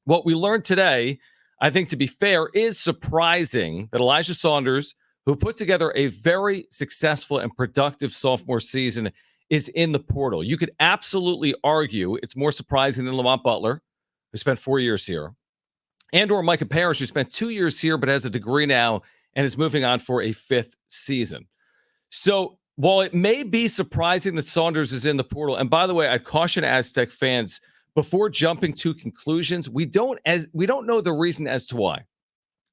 what we learned today, I think, to be fair, is surprising that Elijah Saunders, who put together a very successful and productive sophomore season, is in the portal. You could absolutely argue it's more surprising than Lamont Butler, who spent 4 years here, and or Micah Parrish, who spent 2 years here but has a degree now and is moving on for a 5th season. So while it may be surprising that Saunders is in the portal, and by the way, I'd caution Aztec fans, before jumping to conclusions, we don't know the reason as to why.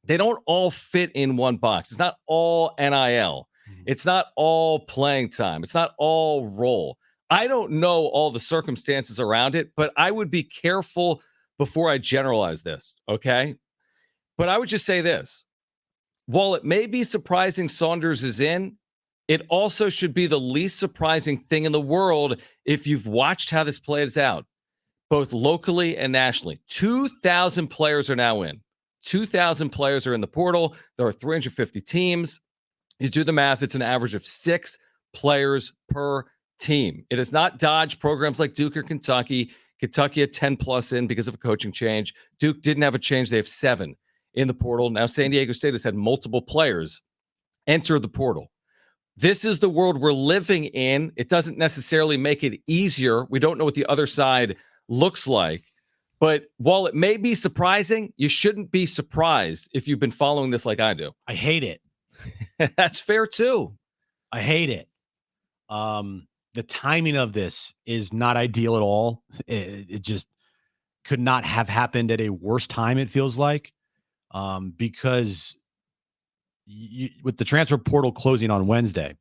They don't all fit in one box. It's not all NIL. It's not all playing time. It's not all role. I don't know all the circumstances around it, but I would be careful before I generalize this, okay? But I would just say this. While it may be surprising Saunders is in, it also should be the least surprising thing in the world if you've watched how this plays out, both locally and nationally. 2,000 players are now in. 2,000 players are in the portal. There are 350 teams. You do the math, it's an average of 6 players per team. It has not dodged programs like Duke or Kentucky. Kentucky had 10 plus in because of a coaching change. Duke didn't have a change. They have 7 in the portal. Now San Diego State has had multiple players enter the portal. This is the world we're living in. It doesn't necessarily make it easier. We don't know what the other side looks like. But while it may be surprising, you shouldn't be surprised if you've been following this like I do. I hate it. That's fair too. I hate it. The timing of this is not ideal at all. It just could not have happened at a worse time, it feels like, because with the transfer portal closing on Wednesday,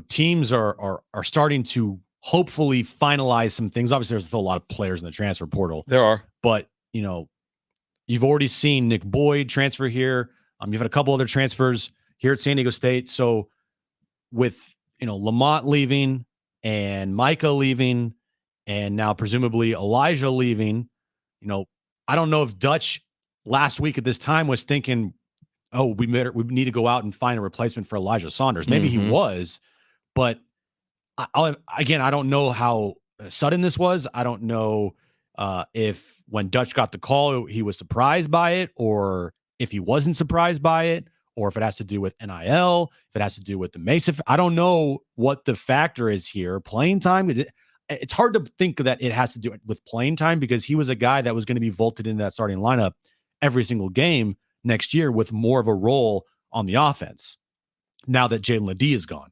teams are starting to hopefully finalize some things. Obviously, there's still a lot of players in the transfer portal. There are. But, you've already seen Nick Boyd transfer here. You've had a couple other transfers here at San Diego State. So with, Lamont leaving and Micah leaving and now presumably Elijah leaving, I don't know if Dutch last week at this time was thinking, oh, we need to go out and find a replacement for Elijah Saunders. Maybe he was, but I don't know how sudden this was. I don't know if when Dutch got the call, he was surprised by it, or if he wasn't surprised by it, or if it has to do with NIL, if it has to do with the Mesa. I don't know what the factor is here. Playing time, it's hard to think that it has to do with playing time, because he was a guy that was going to be vaulted into that starting lineup every single game next year with more of a role on the offense now that Jalen Ledee is gone.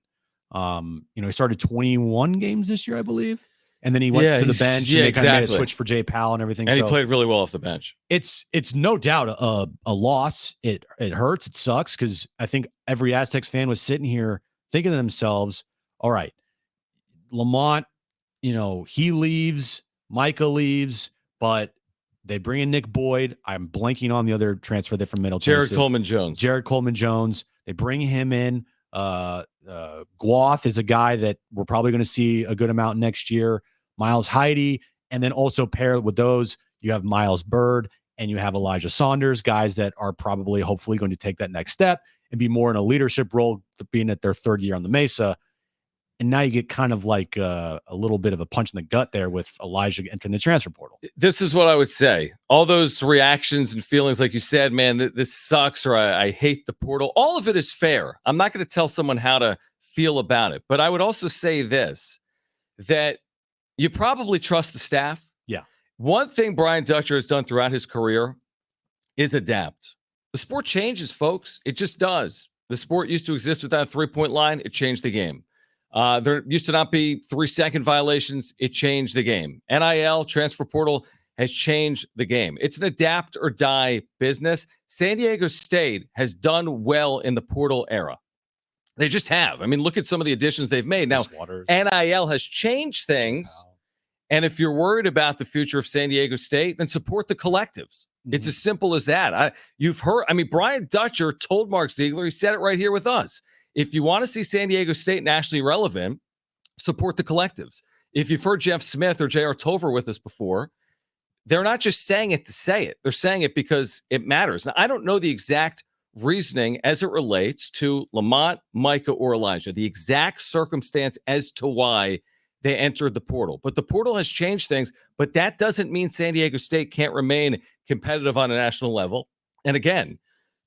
He started 21 games this year, I believe. And then he went to the bench and they kind of made a switch for Jay Powell and everything. And he played really well off the bench. It's no doubt a loss. It hurts. It sucks, because I think every Aztecs fan was sitting here thinking to themselves, all right, Lamont, he leaves, Micah leaves, but they bring in Nick Boyd. I'm blanking on the other transfer there from Middle Tennessee. Jared Coleman Jones. They bring him in. Guath is a guy that we're probably going to see a good amount next year. Miles Heide, and then also paired with those, you have Miles Bird and you have Elijah Saunders, guys that are probably hopefully going to take that next step and be more in a leadership role, being at their 3rd year on the Mesa. And now you get kind of like a little bit of a punch in the gut there with Elijah entering the transfer portal. This is what I would say. All those reactions and feelings, like you said, man, this sucks, or I hate the portal. All of it is fair. I'm not going to tell someone how to feel about it. But I would also say this, that you probably trust the staff. Yeah. One thing Brian Dutcher has done throughout his career is adapt. The sport changes, folks. It just does. The sport used to exist without a 3-point line. It changed the game. There used to not be 3-second violations. It changed the game. NIL, transfer portal, has changed the game. It's an adapt or die business. San Diego State has done well in the portal era. They just have. I mean, look at some of the additions they've made. Now, NIL has changed things. And if you're worried about the future of San Diego State, then support the collectives. It's as simple as that. You've heard, Brian Dutcher told Mark Ziegler, he said it right here with us. If you want to see San Diego State nationally relevant, support the collectives. If you've heard Jeff Smith or J.R. Tolver with us before, they're not just saying it to say it. They're saying it because it matters. Now, I don't know the exact reasoning as it relates to Lamont, Micah, or Elijah, the exact circumstance as to why they entered the portal. But the portal has changed things, but that doesn't mean San Diego State can't remain competitive on a national level. And again,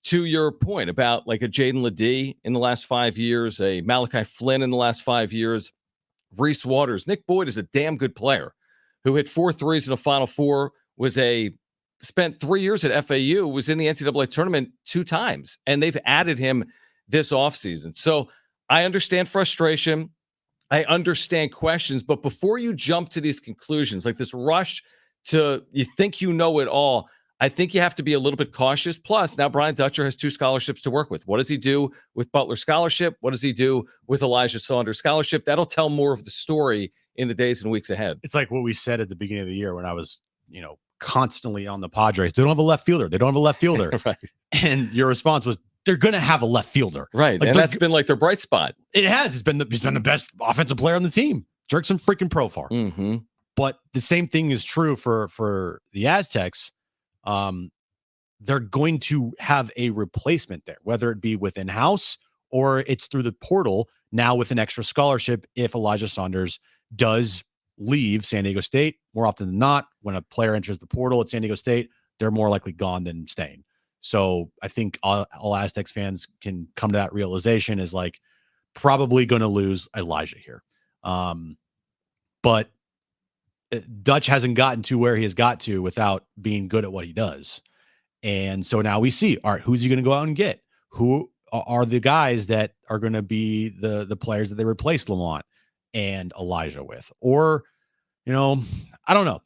to your point about like a Jaden Ledee in the last 5 years, a Malachi Flynn in the last 5 years, Reese Waters, Nick Boyd is a damn good player who hit 4 threes in a Final Four, spent 3 years at FAU, was in the NCAA tournament 2 times, and they've added him this offseason. So I understand frustration. I understand questions, but before you jump to these conclusions, like this rush to you think you know it all, I think you have to be a little bit cautious. Plus, now Brian Dutcher has 2 scholarships to work with. What does he do with Butler Scholarship? What does he do with Elijah Saunders Scholarship? That'll tell more of the story in the days and weeks ahead. It's like what we said at the beginning of the year when I was, constantly on the Padres. They don't have a left fielder. They don't have a left fielder. Right. And your response was, they're going to have a left fielder. Right. Like, and that's been like their bright spot. It has. He's been the best offensive player on the team. Jerkson freaking Profar. Mm-hmm. But the same thing is true for the Aztecs. They're going to have a replacement there, whether it be within house or it's through the portal now with an extra scholarship. If Elijah Saunders does leave San Diego State, more often than not, when a player enters the portal at San Diego State, they're more likely gone than staying. So I think all Aztecs fans can come to that realization is like probably going to lose Elijah here. But Dutch hasn't gotten to where he has got to without being good at what he does. And so now we see, all right, who's he going to go out and get? Who are the guys that are going to be the players that they replace Lamont and Elijah with? Or, I don't know.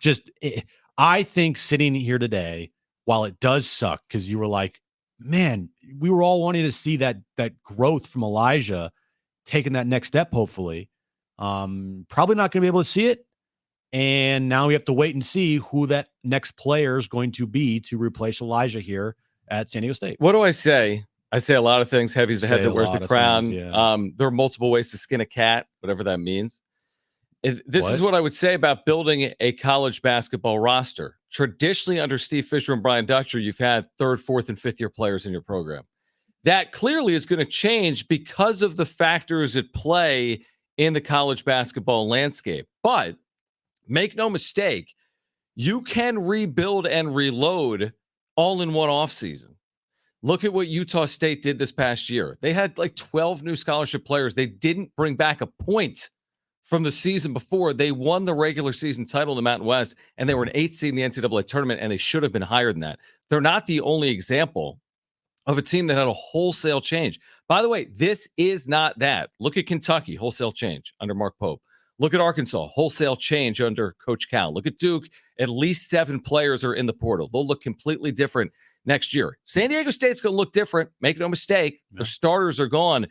I think sitting here today, while it does suck, because you were like, man, we were all wanting to see that growth from Elijah taking that next step, hopefully. Probably not going to be able to see it. And now we have to wait and see who that next player is going to be to replace Elijah here at San Diego State. What do I say? I say a lot of things. Heavy's the head that wears the crown. Things, yeah. There are multiple ways to skin a cat, whatever that means. This is what I would say about building a college basketball roster. Traditionally, under Steve Fisher and Brian Dutcher, you've had 3rd, 4th, and 5th year players in your program. That clearly is going to change because of the factors at play in the college basketball landscape. But make no mistake, you can rebuild and reload all in one offseason. Look at what Utah State did this past year. They had like 12 new scholarship players. They didn't bring back a point from the season before. They won the regular season title in the Mountain West, and they were an 8th seed in the NCAA tournament, and they should have been higher than that. They're not the only example of a team that had a wholesale change. By the way, this is not that. Look at Kentucky, wholesale change under Mark Pope. Look at Arkansas, wholesale change under Coach Cal. Look at Duke, at least 7 players are in the portal. They'll look completely different next year. San Diego State's going to look different. Make no mistake. Their starters are gone,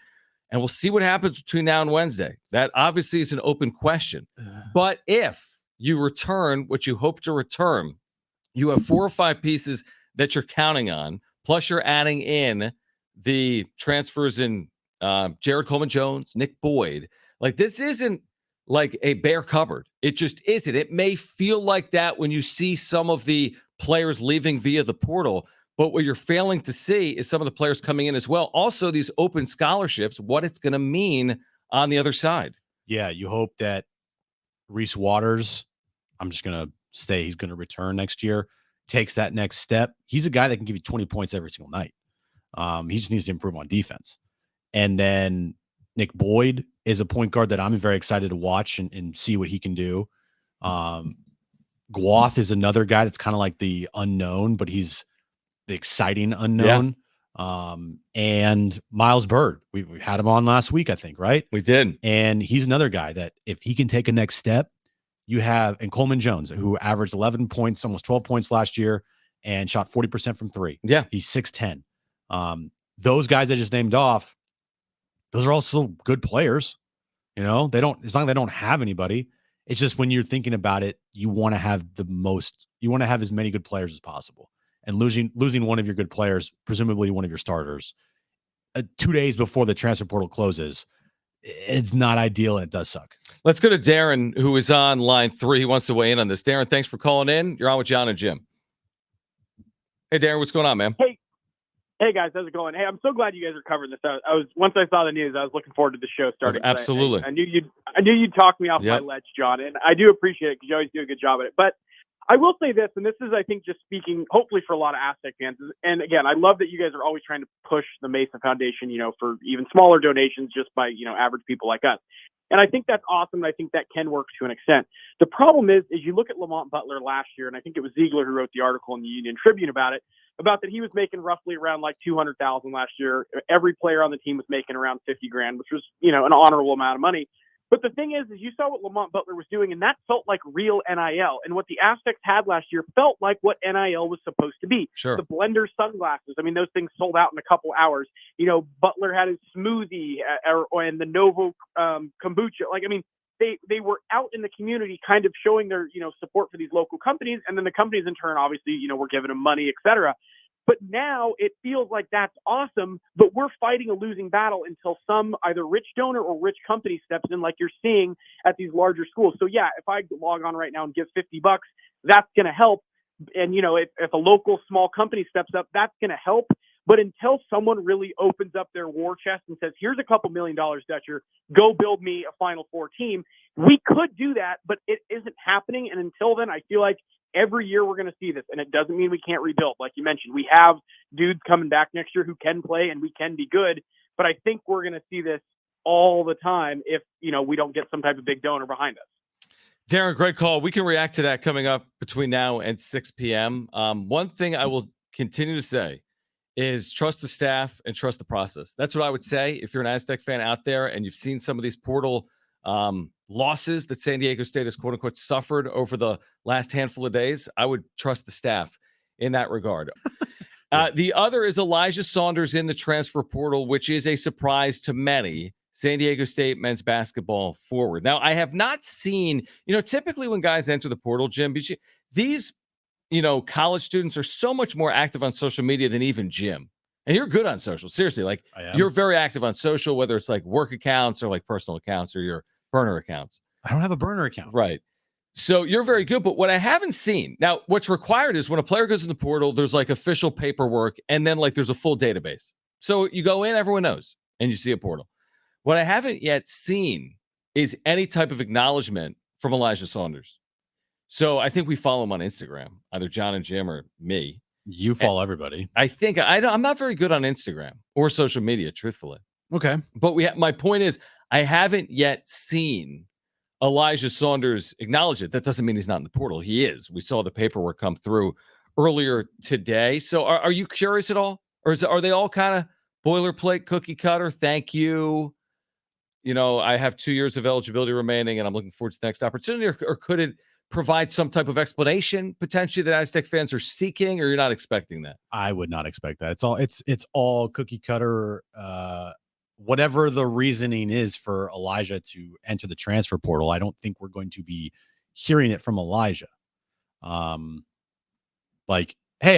and we'll see what happens between now and Wednesday. That obviously is an open question. But if you return what you hope to return, you have 4 or 5 pieces that you're counting on, plus you're adding in the transfers in Jared Coleman-Jones, Nick Boyd. Like, this isn't like a bare cupboard. It just isn't. It may feel like that when you see some of the players leaving via the portal, but what you're failing to see is some of the players coming in as well. Also, these open scholarships, what it's going to mean on the other side. Yeah, you hope that Reese Waters, I'm just going to say he's going to return next year, takes that next step. He's a guy that can give you 20 points every single night. He just needs to improve on defense. And then Nick Boyd is a point guard that I'm very excited to watch and see what he can do. Guath is another guy that's kind of like the unknown, but he's the exciting unknown. Yeah. And Miles Bird, we had him on last week, I think, right? We did. And he's another guy that if he can take a next step, you have, and Coleman-Jones, who averaged 11 points, almost 12 points last year and shot 40% from 3. Yeah. He's 6'10". Those guys I just named off, those are also good players. It's not like they don't have anybody. It's just when you're thinking about it, you want to have as many good players as possible. And losing one of your good players, presumably one of your starters, 2 days before the transfer portal closes, it's not ideal, and it does suck. Let's go to Darren, who is on line 3. He wants to weigh in on this. Darren, thanks for calling in. You're on with John and Jim. Hey, Darren, what's going on, man? Hey, Hey guys, how's it going? Hey, I'm so glad you guys are covering this. I was once I saw the news, I was looking forward to the show starting. Absolutely. I knew you'd talk me off my ledge, John, and I do appreciate it because you always do a good job at it. But I will say this, and this is, I think, just speaking hopefully for a lot of Aztec fans. And again, I love that you guys are always trying to push the Mesa Foundation, for even smaller donations, just by average people like us. And I think that's awesome. And I think that can work to an extent. The problem is you look at Lamont Butler last year, and I think it was Ziegler who wrote the article in the Union Tribune about that he was making roughly around like $200,000 last year. Every player on the team was making around $50,000, which was, an honorable amount of money. But the thing is you saw what Lamont Butler was doing, and that felt like real NIL. And what the Aztecs had last year felt like what NIL was supposed to be. Sure. The Blender sunglasses. I mean, those things sold out in a couple hours. Butler had his smoothie and the Novo kombucha. They were out in the community kind of showing their, support for these local companies. And then the companies in turn, obviously, were giving them money, et cetera. But now it feels like that's awesome, but we're fighting a losing battle until some either rich donor or rich company steps in, like you're seeing at these larger schools. So yeah, if I log on right now and give $50, that's going to help. And, if a local small company steps up, that's going to help. But until someone really opens up their war chest and says, here's a couple $1 million, Dutcher, go build me a Final Four team, we could do that, but it isn't happening. And until then, I feel like every year we're going to see this, and it doesn't mean we can't rebuild. Like you mentioned, we have dudes coming back next year who can play and we can be good, but I think we're going to see this all the time if, we don't get some type of big donor behind us. Darren, great call. We can react to that coming up between now and 6 p.m. One thing I will continue to say is trust the staff and trust the process. That's what I would say if you're an Aztec fan out there and you've seen some of these portal losses that San Diego State has quote unquote suffered over the last handful of days. I would trust the staff in that regard. The other is Elijah Saunders in the transfer portal, which is a surprise to many. San Diego State men's basketball forward. Now, I have not seen, typically when guys enter the portal, Jim, these, college students are so much more active on social media than even Jim. And you're good on social. Seriously, you're very active on social, whether it's like work accounts or like personal accounts or your burner accounts. I don't have a burner account. Right. So you're very good. But what I haven't seen now, what's required is when a player goes in the portal, there's like official paperwork and then like there's a full database. So you go in, everyone knows, and you see a portal. What I haven't yet seen is any type of acknowledgement from Elijah Saunders. So I think we follow him on Instagram, either John and Jim or me. You follow everybody. I think I'm not very good on Instagram or social media, truthfully. Okay. But my point is, I haven't yet seen Elijah Saunders acknowledge it. That doesn't mean he's not in the portal. He is. We saw the paperwork come through earlier today. So are you curious at all? Or are they all kind of boilerplate, cookie cutter? Thank you. I have 2 years of eligibility remaining and I'm looking forward to the next opportunity. Or could it provide some type of explanation potentially that Aztec fans are seeking, or you're not expecting that? I would not expect that. It's all cookie cutter. Whatever the reasoning is for Elijah to enter the transfer portal, I don't think we're going to be hearing it from Elijah. Hey,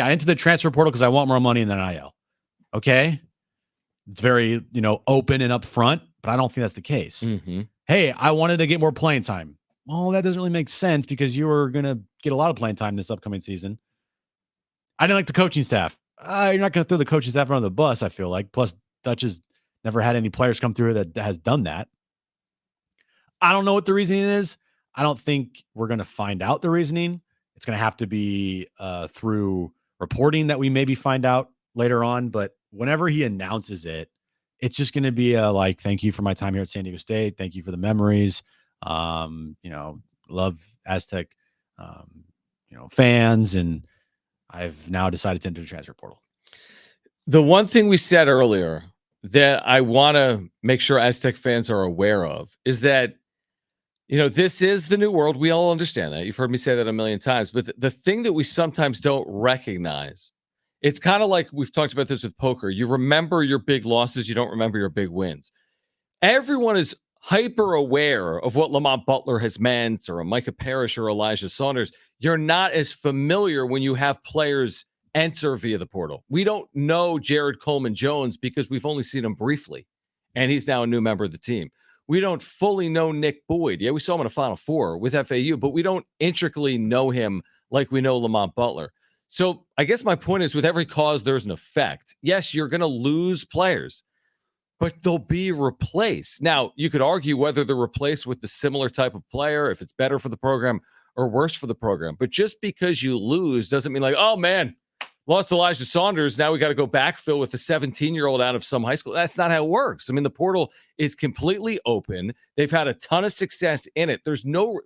I entered the transfer portal because I want more money in the NIL. Okay. It's very, open and upfront, but I don't think that's the case. Mm-hmm. Hey, I wanted to get more playing time. Well, that doesn't really make sense because you were going to get a lot of playing time this upcoming season. I didn't like the coaching staff. You're not going to throw the coaching staff on the bus, I feel like. Plus, Dutch has never had any players come through that has done that. I don't know what the reasoning is. I don't think we're going to find out the reasoning. It's going to have to be through reporting that we maybe find out later on. But whenever he announces it, it's just going to be thank you for my time here at San Diego State. Thank you for the memories. Love Aztec, fans, and I've now decided to enter the transfer portal. The one thing we said earlier that I want to make sure Aztec fans are aware of is that, this is the new world. We all understand that. You've heard me say that a million times. But the thing that we sometimes don't recognize, it's kind of like we've talked about this with poker. You remember your big losses. You don't remember your big wins. Everyone is hyper aware of what Lamont Butler has meant, or a Micah Parrish or Elijah Saunders. You're not as familiar when you have players enter via the portal. We don't know Jared Coleman-Jones because we've only seen him briefly, and he's now a new member of the team. We don't fully know Nick Boyd. Yeah, we saw him in a Final Four with FAU, but we don't intricately know him like we know Lamont Butler. So I guess my point is, with every cause, there's an effect. Yes, you're going to lose players, but they'll be replaced. Now, you could argue whether they're replaced with the similar type of player, if it's better for the program or worse for the program. But just because you lose doesn't mean like, oh, man, lost Elijah Saunders. Now we got to go backfill with a 17-year-old out of some high school. That's not how it works. I mean, the portal is completely open. They've had a ton of success in it.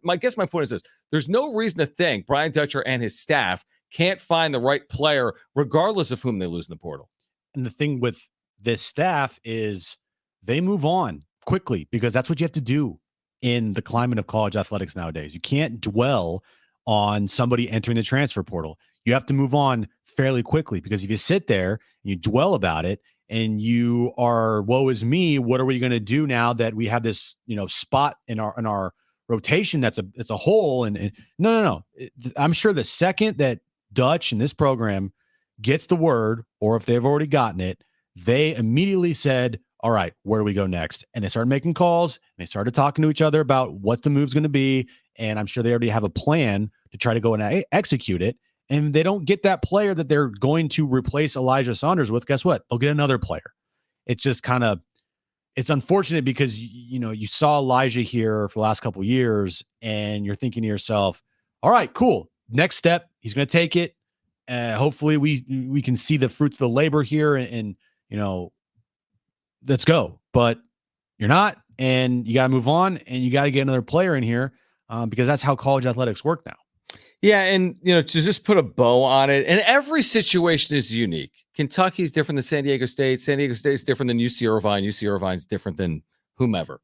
My point is this. There's no reason to think Brian Dutcher and his staff can't find the right player, regardless of whom they lose in the portal. And the thing with this staff is they move on quickly because that's what you have to do in the climate of college athletics nowadays. You can't dwell on somebody entering the transfer portal. You have to move on fairly quickly, because if you sit there and you dwell about it and you are, woe is me, what are we going to do now that we have this, spot in our rotation it's a hole? And no. I'm sure the second that Dutch and this program gets the word, or if they've already gotten it, they immediately said, all right, where do we go next? And they started making calls, and they started talking to each other about what the move's going to be. And I'm sure they already have a plan to try to go and execute it. And they don't get that player that they're going to replace Elijah Saunders with. Guess what? They'll get another player. It's just it's unfortunate because, you saw Elijah here for the last couple of years, and you're thinking to yourself, all right, cool. Next step, he's going to take it. Hopefully we can see the fruits of the labor here and let's go. But you're not, and you got to move on, and you got to get another player in here because that's how college athletics work now. Yeah, and to just put a bow on it, and every situation is unique. Kentucky's different than San Diego State. San Diego State's different than UC Irvine. UC Irvine's different than whomever.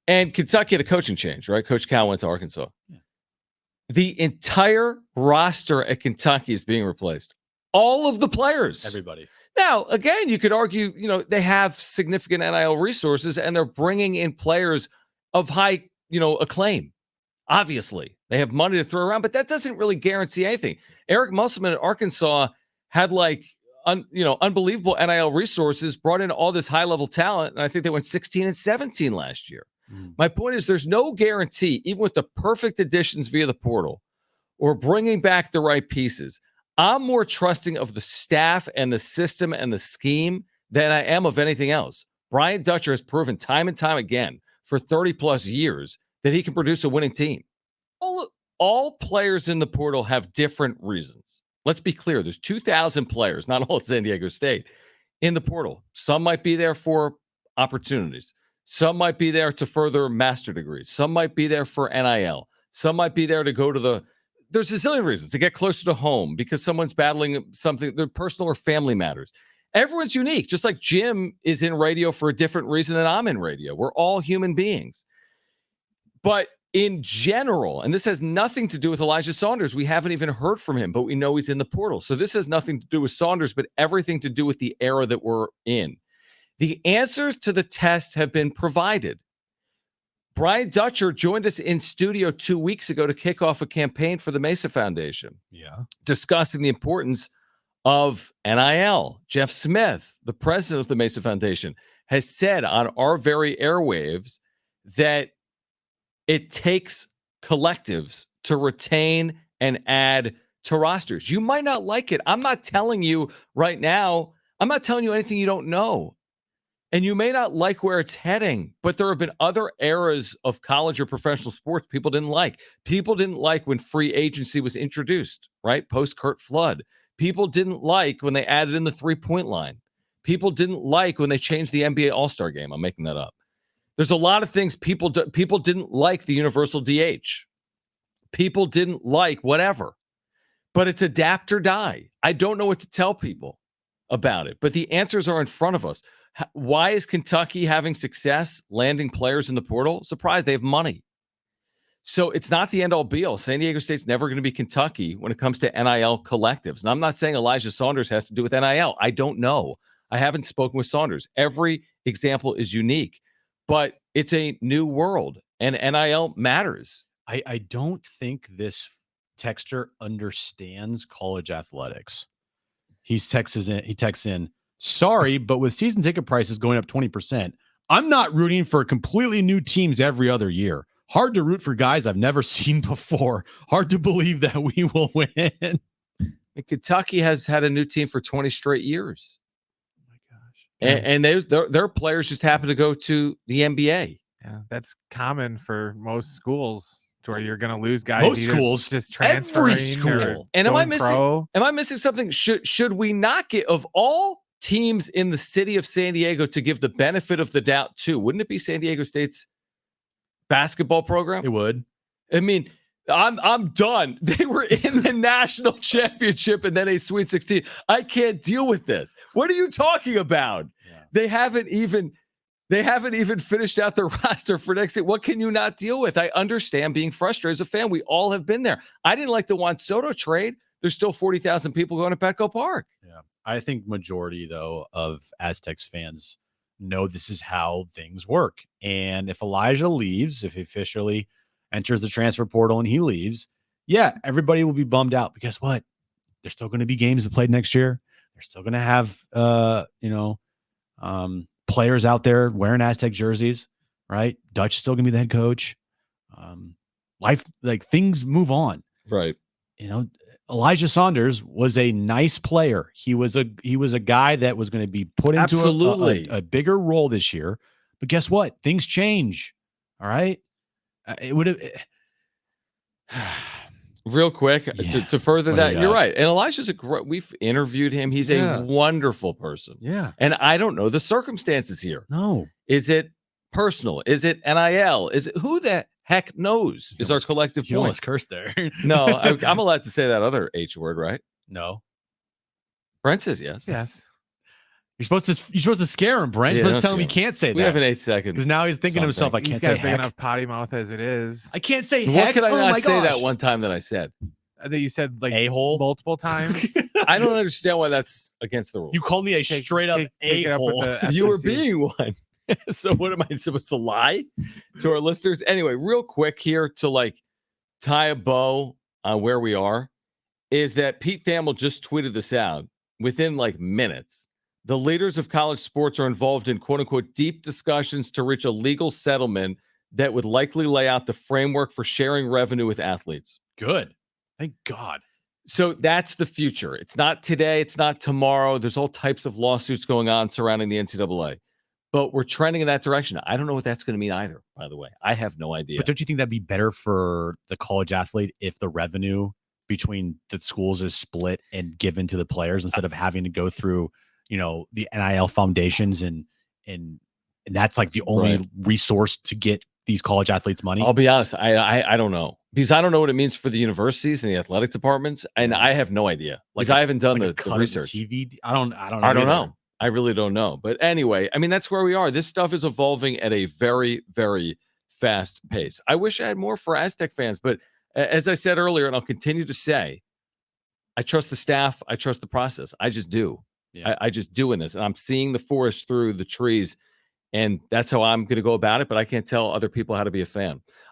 And Kentucky had a coaching change, right? Coach Cal went to Arkansas. Yeah. The entire roster at Kentucky is being replaced. All of the players. Everybody. Now, again, you could argue, they have significant NIL resources, and they're bringing in players of high, acclaim. Obviously, they have money to throw around, but that doesn't really guarantee anything. Eric Musselman at Arkansas had unbelievable NIL resources, brought in all this high-level talent, and I think they went 16-17 last year. My point is, there's no guarantee, even with the perfect additions via the portal or bringing back the right pieces. I'm more trusting of the staff and the system and the scheme than I am of anything else. Brian Dutcher has proven time and time again for 30-plus years that he can produce a winning team. All players in the portal have different reasons. Let's be clear. There's 2,000 players, not all at San Diego State, in the portal. Some might be there for opportunities. Some might be there to further master degrees. Some might be there for NIL. Some might be there to go to there's a zillion reasons, to get closer to home because someone's battling something, their personal or family matters. Everyone's unique, just like Jim is in radio for a different reason than I'm in radio. We're all human beings. But in general, and this has nothing to do with Elijah Saunders. We haven't even heard from him, but we know he's in the portal. So this has nothing to do with Saunders, but everything to do with the era that we're in. The answers to the test have been provided. Brian Dutcher joined us in studio 2 weeks ago to kick off a campaign for the Mesa Foundation. Yeah. Discussing the importance of NIL. Jeff Smith, the president of the Mesa Foundation, has said on our very airwaves that it takes collectives to retain and add to rosters. You might not like it. I'm not telling you right now. I'm not telling you anything you don't know. And you may not like where it's heading, but there have been other eras of college or professional sports people didn't like. People didn't like when free agency was introduced, right? Post Curt Flood. People didn't like when they added in the three-point line. People didn't like when they changed the NBA All-Star game. I'm making that up. There's a lot of things people didn't like the universal DH. People didn't like whatever. But it's adapt or die. I don't know what to tell people about it, but the answers are in front of us. Why is Kentucky having success landing players in the portal? Surprise, they have money. So it's not the end-all be-all. San Diego State's never going to be Kentucky when it comes to NIL collectives. And I'm not saying Elijah Saunders has to do with NIL. I don't know. I haven't spoken with Saunders. Every example is unique, but it's a new world, and NIL matters. I don't think this texter understands college athletics. He texts in, sorry, but with season ticket prices going up 20%, I'm not rooting for completely new teams every other year. Hard to root for guys I've never seen before. Hard to believe that we will win. And Kentucky has had a new team for 20 straight years. Oh my gosh. And their players just happen to go to the NBA. Yeah, that's common for most schools to where you're going to lose guys. Most either schools, just every transferring school. or And am I going missing? pro. Am I missing something? Should we not get, of all teams in the city of San Diego, to give the benefit of the doubt to? Wouldn't it be San Diego State's basketball program? It would. I mean, I'm done. They were in the national championship and then a Sweet 16. I can't deal with this. What are you talking about? Yeah. They haven't even finished out their roster for next year. What can you not deal with? I understand being frustrated as a fan. We all have been there. I didn't like the Juan Soto trade. There's still 40,000 people going to Petco Park. Yeah. I think majority, though, of Aztecs fans know this is how things work. And if Elijah leaves, if he officially enters the transfer portal and he leaves, yeah, everybody will be bummed out. But guess what? There's still going to be games played next year. They're still going to have, players out there wearing Aztec jerseys, right? Dutch is still going to be the head coach. Life, like, things move on. Right. Elijah Saunders was a nice player. He was a guy that was going to be put into Absolutely. a bigger role this year. But guess what? Things change. All right. It would have. Real quick, Yeah. to further What do that, you you're got? right. And Elijah's we've interviewed him. He's Yeah. a wonderful person. Yeah. And I don't know the circumstances here. No. Is it personal? Is it NIL? Is it who the heck knows? Is our collective You point? almost cursed there. No, I'm allowed to say that other H word, right? No. Brent says yes. Yes. You're supposed to scare him, Brent. Yeah, You're supposed don't to tell him scare he him. can't say We have that. an 8-second. Because now he's thinking to himself, I He's can't got say a big heck. enough potty mouth as it is. I can't say What heck. could I Oh my not say that gosh. one time that I said? That you said like A-hole? multiple times. I don't understand why that's against the rules. You called me a straight up take it up with a-hole. the You were FCC. being one. So what am I supposed to lie to our listeners? Anyway, real quick here to like tie a bow on where we are is that Pete Thamel just tweeted this out within like minutes. The leaders of college sports are involved in quote unquote deep discussions to reach a legal settlement that would likely lay out the framework for sharing revenue with athletes. Good. Thank God. So that's the future. It's not today. It's not tomorrow. There's all types of lawsuits going on surrounding the NCAA, but we're trending in that direction. I don't know what that's going to mean either, by the way. I have no idea. But don't you think that'd be better for the college athlete if the revenue between the schools is split and given to the players instead of having to go through, the NIL foundations and that's like the only Right. resource to get these college athletes money? I'll be honest. I don't know, because I don't know what it means for the universities and the athletic departments, and I have no idea. Like I haven't done Like a the cut of research. TV. I don't know. I don't either. know. I really don't know. But anyway, I mean, that's where we are. This stuff is evolving at a very, very fast pace. I wish I had more for Aztec fans, but as I said earlier, and I'll continue to say, I trust the staff. I trust the process. I just do. Yeah. I just do in this, and I'm seeing the forest through the trees, and that's how I'm going to go about it. But I can't tell other people how to be a fan.